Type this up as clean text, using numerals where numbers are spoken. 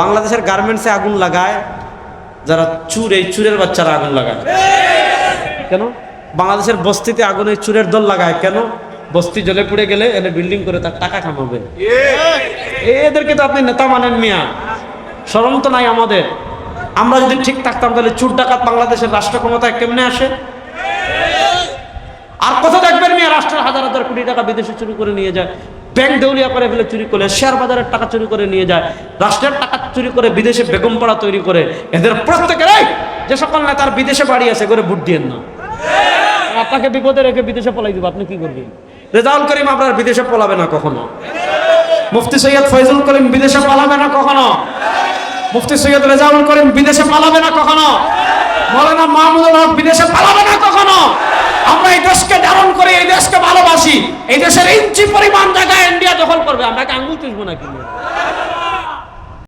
বাংলাদেশের গার্মেন্টসে আগুন লাগায় যারা চুর, এই চুরের বাচ্চারা আগুন লাগায় কেন? বাংলাদেশের বস্তিতে আগুন এই চুরের দল লাগায় কেন? বস্তি জ্বলে পুড়ে গেলে এনে বিল্ডিং করে তার টাকা কামাবে। এদেরকে তো আপনি নেতা মানেন মিয়া, শরম তো নাই আমাদের। আমরা যদি ঠিক থাকতাম তাহলে চুর ডাকাত বাংলাদেশের রাষ্ট্র ক্ষমতায় কেমনে আসে? আর কথা দেখবেন মিয়া, রাষ্ট্রের হাজার হাজার কোটি টাকা বিদেশে চুরি করে নিয়ে যায়, ব্যাংক দেউলিয়া করে ফেলে চুরি করে, শেয়ার বাজারের টাকা চুরি করে নিয়ে যায়, রাষ্ট্রের টাকা চুরি করে বিদেশে বেগম পাড়া তৈরি করে। এদের প্রত্যেকের যে সকল নেতার বিদেশে বাড়ি আছে করে ভোট দিয়েন না। আপনাকে বিপদে রেখে বিদেশে পলাই দিব, আপনি কি করবেন? রেজাউল করিম আপনার বিদেশে পলাবে না কখনো। মুফতি সৈয়দ ফয়জুল করিম বিদেশে পালাবে না কখনো। মুফতি সৈয়দ রেজাউল করিম বিদেশে পালাবে না কখনো। মৌলানা মাহমুদুল হক বিদেশে পালাবে না কখনো। আমরা এই দেশকে ধারণ করি, এই দেশকে ভালোবাসি। এই দেশের ইঞ্চি পরিমাণ জায়গায় ইন্ডিয়া দখল করবে, আমরা কি আঙ্গুল চুষবো নাকি?